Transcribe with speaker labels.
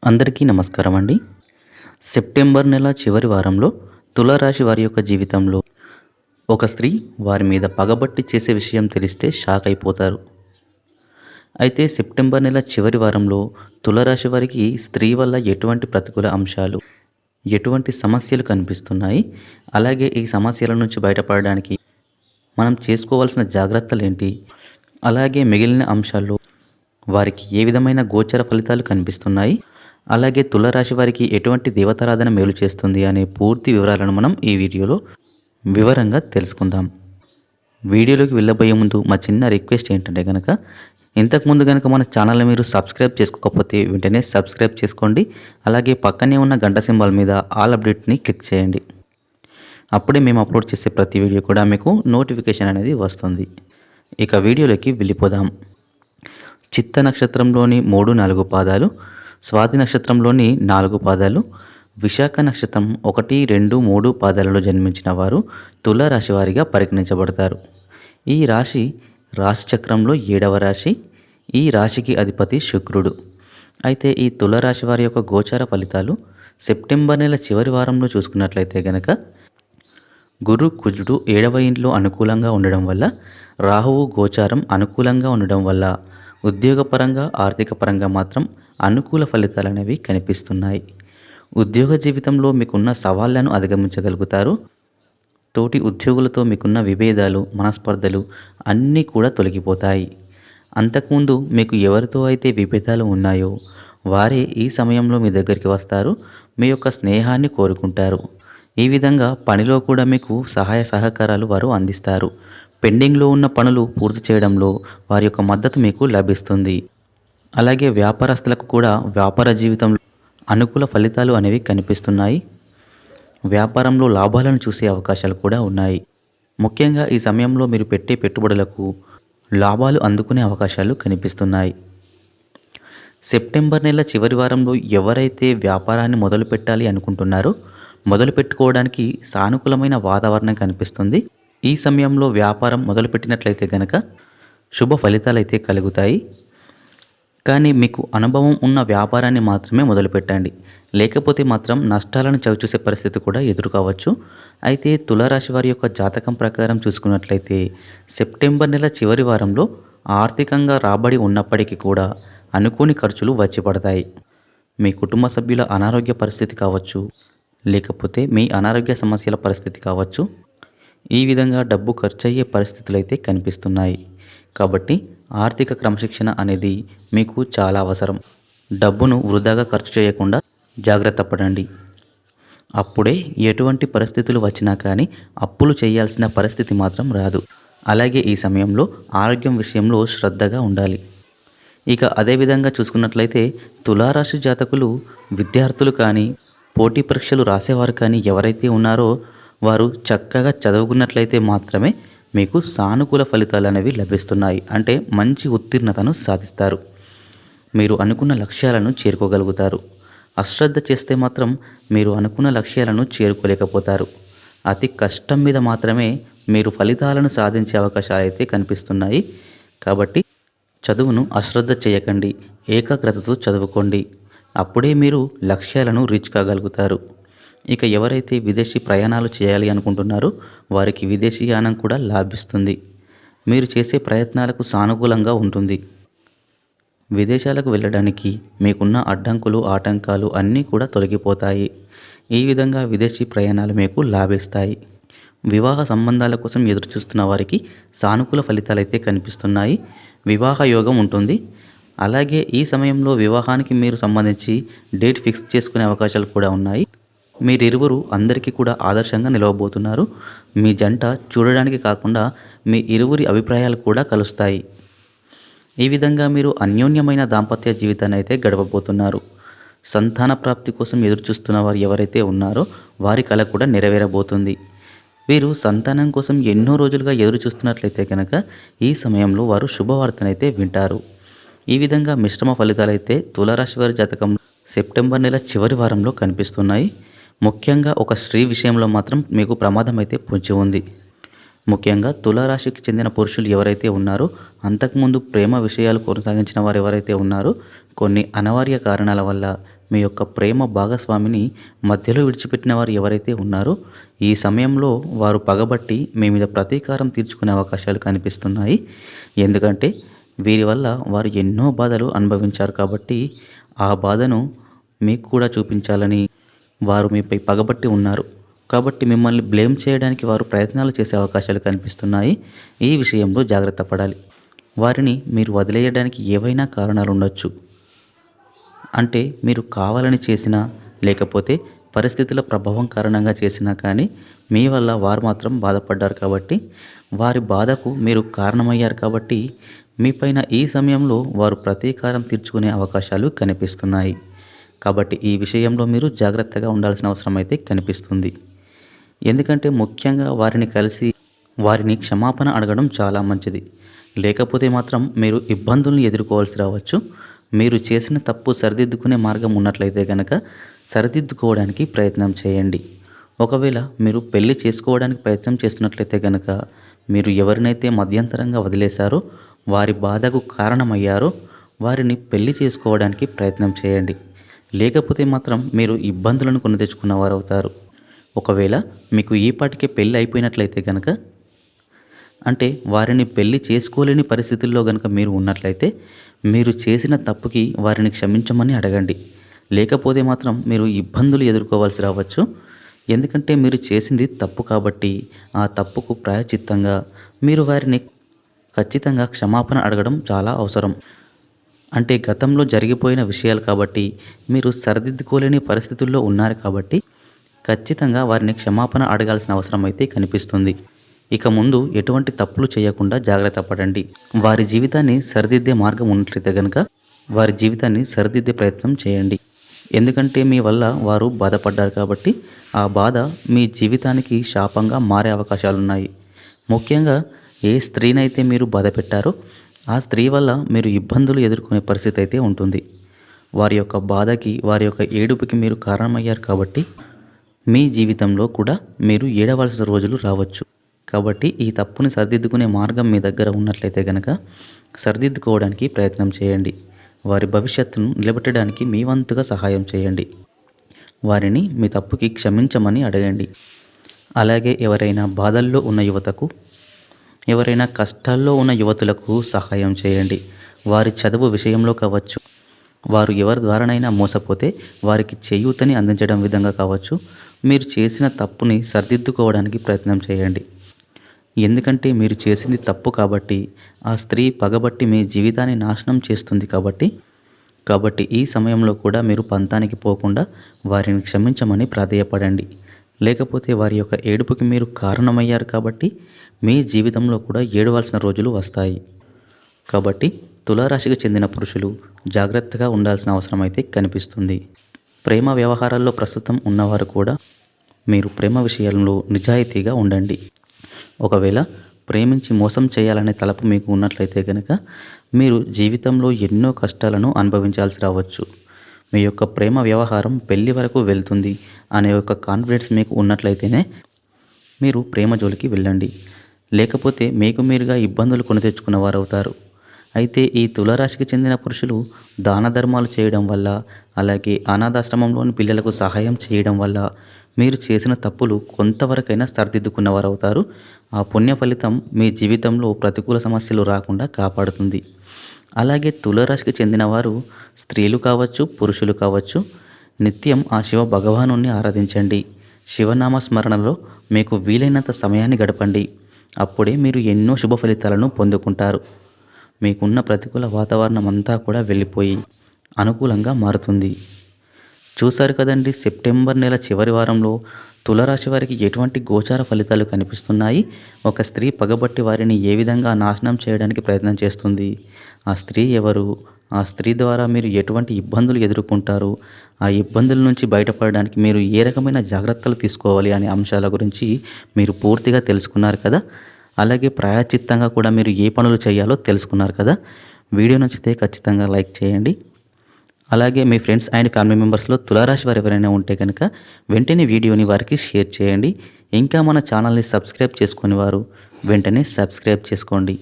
Speaker 1: అందరికీ నమస్కారం అండి. సెప్టెంబర్ నెల చివరి వారంలో తులారాశి వారి యొక్క జీవితంలో ఒక స్త్రీ వారి మీద పగబట్టి చేసే విషయం తెలిస్తే షాక్ అయిపోతారు. అయితే సెప్టెంబర్ నెల చివరి వారంలో తులారాశి వారికి స్త్రీ వల్ల ఎటువంటి ప్రతికూల అంశాలు, ఎటువంటి సమస్యలు కనిపిస్తున్నాయి, అలాగే ఈ సమస్యల నుంచి బయటపడడానికి మనం చేసుకోవాల్సిన జాగ్రత్తలేంటి, అలాగే మిగిలిన అంశాల్లో వారికి ఏ విధమైన గోచర ఫలితాలు కనిపిస్తున్నాయి, అలాగే తులారాశి వారికి ఎటువంటి దేవతారాధన మేలు చేస్తుంది అనే పూర్తి వివరాలను మనం ఈ వీడియోలో వివరంగా తెలుసుకుందాం. వీడియోలోకి వెళ్ళబోయే ముందు మా చిన్న రిక్వెస్ట్ ఏంటంటే కనుక ఇంతకుముందు కనుక మన ఛానల్ని మీరు సబ్స్క్రైబ్ చేసుకోకపోతే వెంటనే సబ్స్క్రైబ్ చేసుకోండి. అలాగే పక్కనే ఉన్న గంట సింబల్ మీద ఆల్ అప్డేట్ని క్లిక్ చేయండి. అప్పుడే మేము అప్లోడ్ చేసే ప్రతి వీడియో కూడా మీకు నోటిఫికేషన్ అనేది వస్తుంది. ఇక వీడియోలోకి వెళ్ళిపోదాం. చిత్త నక్షత్రంలోని 3-4 పాదాలు, స్వాతి నక్షత్రంలోని 4 పాదాలు, విశాఖ నక్షత్రం 1, 2, 3 పాదాలలో జన్మించిన వారు తులారాశి వారిగా పరిగణించబడతారు. ఈ రాశి రాశిచక్రంలో 7వ రాశి. ఈ రాశికి అధిపతి శుక్రుడు. అయితే ఈ తులారాశి వారి యొక్క గోచార ఫలితాలు సెప్టెంబర్ నెల చివరి వారంలో చూసుకున్నట్లయితే గనక గురు కుజుడు 7వ ఇంట్లో అనుకూలంగా ఉండడం వల్ల, రాహువు గోచారం అనుకూలంగా ఉండడం వల్ల ఉద్యోగపరంగా, ఆర్థిక పరంగా మాత్రం అనుకూల ఫలితాలు అనేవి కనిపిస్తున్నాయి. ఉద్యోగ జీవితంలో మీకున్న సవాళ్లను అధిగమించగలుగుతారు. తోటి ఉద్యోగులతో మీకున్న విభేదాలు, మనస్పర్ధలు అన్నీ కూడా తొలగిపోతాయి. అంతకుముందు మీకు ఎవరితో అయితే విభేదాలు ఉన్నాయో వారే ఈ సమయంలో మీ దగ్గరికి వస్తారు, మీ యొక్క స్నేహాన్ని కోరుకుంటారు. ఈ విధంగా పనిలో కూడా మీకు సహాయ సహకారాలు వారు అందిస్తారు. పెండింగ్లో ఉన్న పనులు పూర్తి చేయడంలో వారి యొక్క మద్దతు మీకు లభిస్తుంది. అలాగే వ్యాపారస్తులకు కూడా వ్యాపార జీవితంలో అనుకూల ఫలితాలు అనేవి కనిపిస్తున్నాయి. వ్యాపారంలో లాభాలను చూసే అవకాశాలు కూడా ఉన్నాయి. ముఖ్యంగా ఈ సమయంలో మీరు పెట్టే పెట్టుబడులకు లాభాలు అందుకునే అవకాశాలు కనిపిస్తున్నాయి. సెప్టెంబర్ నెల చివరి వారంలో ఎవరైతే వ్యాపారాన్ని మొదలు పెట్టాలి అనుకుంటున్నారో మొదలు పెట్టుకోవడానికి సానుకూలమైన వాతావరణం కనిపిస్తుంది. ఈ సమయంలో వ్యాపారం మొదలుపెట్టినట్లయితే గనక శుభ ఫలితాలు అయితే కలుగుతాయి. కానీ మీకు అనుభవం ఉన్న వ్యాపారాన్ని మాత్రమే మొదలుపెట్టండి, లేకపోతే మాత్రం నష్టాలను చవిచూసే పరిస్థితి కూడా ఎదురు కావచ్చు. అయితే తులారాశి వారి యొక్క జాతకం ప్రకారం చూసుకున్నట్లయితే సెప్టెంబర్ నెల చివరి వారంలో ఆర్థికంగా రాబడి ఉన్నప్పటికీ కూడా అనుకోని ఖర్చులు వచ్చి పడతాయి. మీ కుటుంబ సభ్యుల అనారోగ్య పరిస్థితి కావచ్చు, లేకపోతే మీ అనారోగ్య సమస్యల పరిస్థితి కావచ్చు. ఈ విధంగా డబ్బు ఖర్చయ్యే పరిస్థితులు అయితే కనిపిస్తున్నాయి. కాబట్టి ఆర్థిక క్రమశిక్షణ అనేది మీకు చాలా అవసరం. డబ్బును వృధాగా ఖర్చు చేయకుండా జాగ్రత్త పడండి. అప్పుడే ఎటువంటి పరిస్థితులు వచ్చినా కానీ అప్పులు చేయాల్సిన పరిస్థితి మాత్రం రాదు. అలాగే ఈ సమయంలో ఆరోగ్యం విషయంలో శ్రద్ధగా ఉండాలి. ఇక అదేవిధంగా చూసుకున్నట్లయితే తులారాశి జాతకులు, విద్యార్థులు కానీ, పోటీ పరీక్షలు రాసేవారు కానీ ఎవరైతే ఉన్నారో వారు చక్కగా చదువుకున్నట్లయితే మాత్రమే మీకు సానుకూల ఫలితాలు అనేవి లభిస్తున్నాయి. అంటే మంచి ఉత్తీర్ణతను సాధిస్తారు. మీరు అనుకున్న లక్ష్యాలను చేరుకోగలుగుతారు. అశ్రద్ధ చేస్తే మాత్రం మీరు అనుకున్న లక్ష్యాలను చేరుకోలేకపోతారు. అతి కష్టం మీద మాత్రమే మీరు ఫలితాలను సాధించే అవకాశాలు అయితే కనిపిస్తున్నాయి. కాబట్టి చదువును అశ్రద్ధ చేయకండి, ఏకాగ్రతతో చదువుకోండి. అప్పుడే మీరు లక్ష్యాలను రీచ్ కాగలుగుతారు. ఇక ఎవరైతే విదేశీ ప్రయాణాలు చేయాలి అనుకుంటున్నారో వారికి విదేశీయానం కూడా లాభిస్తుంది. మీరు చేసే ప్రయత్నాలకు సానుకూలంగా ఉంటుంది. విదేశాలకు వెళ్ళడానికి మీకున్న అడ్డంకులు, ఆటంకాలు అన్నీ కూడా తొలగిపోతాయి. ఈ విధంగా విదేశీ ప్రయాణాలు మీకు లాభిస్తాయి. వివాహ సంబంధాల కోసం ఎదురుచూస్తున్న వారికి సానుకూల ఫలితాలు అయితే కనిపిస్తున్నాయి. వివాహ యోగం ఉంటుంది. అలాగే ఈ సమయంలో వివాహానికి మీరు సంబంధించి డేట్ ఫిక్స్ చేసుకునే అవకాశాలు కూడా ఉన్నాయి. మీరిరువురు అందరికీ కూడా ఆదర్శంగా నిలవబోతున్నారు. మీ జంట చూడడానికి కాకుండా మీ ఇరువురి అభిప్రాయాలు కూడా కలుస్తాయి. ఈ విధంగా మీరు అన్యోన్యమైన దాంపత్య జీవితాన్ని అయితే గడపబోతున్నారు. సంతాన ప్రాప్తి కోసం ఎదురుచూస్తున్న వారు ఎవరైతే ఉన్నారో వారి కల కూడా నెరవేరబోతుంది. వీరు సంతానం కోసం ఎన్నో రోజులుగా ఎదురు చూస్తున్నట్లయితే కనుక ఈ సమయంలో వారు శుభవార్తనైతే వింటారు. ఈ విధంగా మిశ్రమ ఫలితాలైతే తులారాశి వారి జాతకంలో సెప్టెంబర్ నెల చివరి వారంలో కనిపిస్తున్నాయి. ముఖ్యంగా ఒక స్త్రీ విషయంలో మాత్రం మీకు ప్రమాదం అయితే పొంచి ఉంది. ముఖ్యంగా తులారాశికి చెందిన పురుషులు ఎవరైతే ఉన్నారో అంతకుముందు ప్రేమ విషయాలు కొనసాగించిన వారు ఎవరైతే ఉన్నారో కొన్ని అనివార్య కారణాల వల్ల మీ యొక్క ప్రేమ భాగస్వామిని మధ్యలో విడిచిపెట్టిన వారు ఎవరైతే ఉన్నారో ఈ సమయంలో వారు పగబట్టి మీ మీద ప్రతీకారం తీర్చుకునే అవకాశాలు కనిపిస్తున్నాయి. ఎందుకంటే వీరి వల్ల వారు ఎన్నో బాధలు అనుభవించారు కాబట్టి ఆ బాధను మీకు కూడా చూపించాలని వారు మీపై పగబట్టి ఉన్నారు. కాబట్టి మిమ్మల్ని బ్లేమ్ చేయడానికి వారు ప్రయత్నాలు చేసే అవకాశాలు కనిపిస్తున్నాయి. ఈ విషయంలో జాగ్రత్త పడాలి. వారిని మీరు వదిలేయడానికి ఏవైనా కారణాలు ఉండొచ్చు. అంటే మీరు కావాలని చేసినా లేకపోతే పరిస్థితుల ప్రభావం కారణంగా చేసినా కానీ మీ వల్ల వారు మాత్రం బాధపడ్డారు కాబట్టి వారి బాధకు మీరు కారణమయ్యారు కాబట్టి మీపైన ఈ సమయంలో వారు ప్రతీకారం తీర్చుకునే అవకాశాలు కనిపిస్తున్నాయి. కాబట్టి ఈ విషయంలో మీరు జాగ్రత్తగా ఉండాల్సిన అవసరం అయితే కనిపిస్తుంది. ఎందుకంటే ముఖ్యంగా వారిని కలిసి వారిని క్షమాపణ అడగడం చాలా మంచిది. లేకపోతే మాత్రం మీరు ఇబ్బందుల్ని ఎదుర్కోవాల్సి రావచ్చు. మీరు చేసిన తప్పు సరిదిద్దుకునే మార్గం ఉన్నట్లయితే కనుక సరిదిద్దుకోవడానికి ప్రయత్నం చేయండి. ఒకవేళ మీరు పెళ్లి చేసుకోవడానికి ప్రయత్నం చేస్తున్నట్లయితే కనుక మీరు ఎవరినైతే మధ్యంతరంగా వదిలేశారో వారి బాధకు కారణమయ్యారో వారిని పెళ్లి చేసుకోవడానికి ప్రయత్నం చేయండి. లేకపోతే మాత్రం మీరు ఇబ్బందులను కొని తెచ్చుకున్న వారు అవుతారు. ఒకవేళ మీకు ఈపాటికే పెళ్ళి అయిపోయినట్లయితే కనుక అంటే వారిని పెళ్లి చేసుకోలేని పరిస్థితుల్లో కనుక మీరు ఉన్నట్లయితే మీరు చేసిన తప్పుకి వారిని క్షమించమని అడగండి. లేకపోతే మాత్రం మీరు ఇబ్బందులు ఎదుర్కోవాల్సి రావచ్చు. ఎందుకంటే మీరు చేసింది తప్పు కాబట్టి ఆ తప్పుకు ప్రాయశ్చిత్తంగా మీరు వారిని ఖచ్చితంగా క్షమాపణ అడగడం చాలా అవసరం. అంటే గతంలో జరిగిపోయిన విషయాలు కాబట్టి మీరు సరిదిద్దుకోలేని పరిస్థితుల్లో ఉన్నారు కాబట్టి ఖచ్చితంగా వారిని క్షమాపణ అడగాల్సిన అవసరం అయితే కనిపిస్తుంది. ఇక ముందు ఎటువంటి తప్పులు చేయకుండా జాగ్రత్త పడండి. వారి జీవితాన్ని సరిదిద్దే మార్గం ఉన్నట్లయితే కనుక వారి జీవితాన్ని సరిదిద్దే ప్రయత్నం చేయండి. ఎందుకంటే మీ వల్ల వారు బాధపడ్డారు కాబట్టి ఆ బాధ మీ జీవితానికి శాపంగా మారే అవకాశాలున్నాయి. ముఖ్యంగా ఏ స్త్రీనైతే మీరు బాధ పెట్టారో ఆ స్త్రీ వల్ల మీరు ఇబ్బందులు ఎదుర్కొనే పరిస్థితి అయితే ఉంటుంది. వారి యొక్క బాధకి వారి యొక్క ఏడుపుకి మీరు కారణమయ్యారు కాబట్టి మీ జీవితంలో కూడా మీరు ఏడవలసిన రోజులు రావచ్చు. కాబట్టి ఈ తప్పుని సరిదిద్దుకునే మార్గం మీ దగ్గర ఉన్నట్లయితే కనుక సరిదిద్దుకోవడానికి ప్రయత్నం చేయండి. వారి భవిష్యత్తును నిలబెట్టడానికి మీ వంతుగా సహాయం చేయండి. వారిని మీ తప్పుకి క్షమించమని అడగండి. అలాగే ఎవరైనా బాధల్లో ఉన్న యువతకు ఎవరైనా కష్టాల్లో ఉన్న యువతులకు సహాయం చేయండి. వారి చదువు విషయంలో కావచ్చు, వారు ఎవరి ద్వారానైనా మోసపోతే వారికి చేయూతని అందించడం విధంగా కావచ్చు, మీరు చేసిన తప్పుని సరిదిద్దుకోవడానికి ప్రయత్నం చేయండి. ఎందుకంటే మీరు చేసింది తప్పు కాబట్టి ఆ స్త్రీ పగబట్టి మీ జీవితాన్ని నాశనం చేస్తుంది కాబట్టి ఈ సమయంలో కూడా మీరు పంతానికి పోకుండా వారిని క్షమించమని ప్రాధేయపడండి. లేకపోతే వారి యొక్క ఏడుపుకి మీరు కారణమయ్యారు కాబట్టి మీ జీవితంలో కూడా ఏడవలసిన రోజులు వస్తాయి. కాబట్టి తులారాశికి చెందిన పురుషులు జాగ్రత్తగా ఉండాల్సిన అవసరం అయితే కనిపిస్తుంది. ప్రేమ వ్యవహారాల్లో ప్రస్తుతం ఉన్నవారు కూడా మీరు ప్రేమ విషయంలో నిజాయితీగా ఉండండి. ఒకవేళ ప్రేమించి మోసం చేయాలనే తలపు మీకు ఉన్నట్లయితే కనుక మీరు జీవితంలో ఎన్నో కష్టాలను అనుభవించాల్సి రావచ్చు. మీ యొక్క ప్రేమ వ్యవహారం పెళ్లి వరకు వెళ్తుంది అనే ఒక కాన్ఫిడెన్స్ మీకు ఉన్నట్లయితేనే మీరు ప్రేమ జోలికి వెళ్ళండి. లేకపోతే మీకు మీరుగా ఇబ్బందులు కొని తెచ్చుకున్న వారు అవుతారు. అయితే ఈ తులారాశికి చెందిన పురుషులు దాన ధర్మాలు చేయడం వల్ల అలాగే అనాథాశ్రమంలోని పిల్లలకు సహాయం చేయడం వల్ల మీరు చేసిన తప్పులు కొంతవరకైనా సరిదిద్దుకున్నవారు అవుతారు. ఆ పుణ్య ఫలితం మీ జీవితంలో ప్రతికూల సమస్యలు రాకుండా కాపాడుతుంది. అలాగే తులారాశికి చెందిన వారు స్త్రీలు కావచ్చు, పురుషులు కావచ్చు, నిత్యం ఆ శివ భగవానుని ఆరాధించండి. శివనామ స్మరణలో మీకు వీలైనంత సమయాన్ని గడపండి. అప్పుడే మీరు ఎన్నో శుభ ఫలితాలను పొందుకుంటారు. మీకున్న ప్రతికూల వాతావరణం అంతా కూడా వెళ్ళిపోయి అనుకూలంగా మారుతుంది. చూశారు కదండి, సెప్టెంబర్ నెల చివరి వారంలో తులారాశి వారికి ఎటువంటి గోచార ఫలితాలు కనిపిస్తున్నాయి. ఒక స్త్రీ పగబట్టి వారిని ఏ విధంగా నాశనం చేయడానికి ప్రయత్నం చేస్తుంది, ఆ స్త్రీ ఎవరు, ఆ స్త్రీ ద్వారా మీరు ఎటువంటి ఇబ్బందులు ఎదుర్కొంటారు, ఆ ఇబ్బందుల నుంచి బయటపడడానికి మీరు ఏ రకమైన జాగ్రత్తలు తీసుకోవాలి అనే అంశాల గురించి మీరు పూర్తిగా తెలుసుకున్నారు కదా. అలాగే ప్రాయశ్చిత్తంగా కూడా మీరు ఏ పనులు చేయాలో తెలుసుకున్నారు కదా. వీడియో నచ్చితే ఖచ్చితంగా లైక్ చేయండి. అలాగే మీ ఫ్రెండ్స్ అండ్ ఫ్యామిలీ మెంబర్స్లో తులారాశి వారు ఎవరైనా ఉంటే కనుక వెంటనే వీడియోని వారికి షేర్ చేయండి. ఇంకా మన ఛానల్ని సబ్స్క్రైబ్ చేసుకుని వారు వెంటనే సబ్స్క్రైబ్ చేసుకోండి.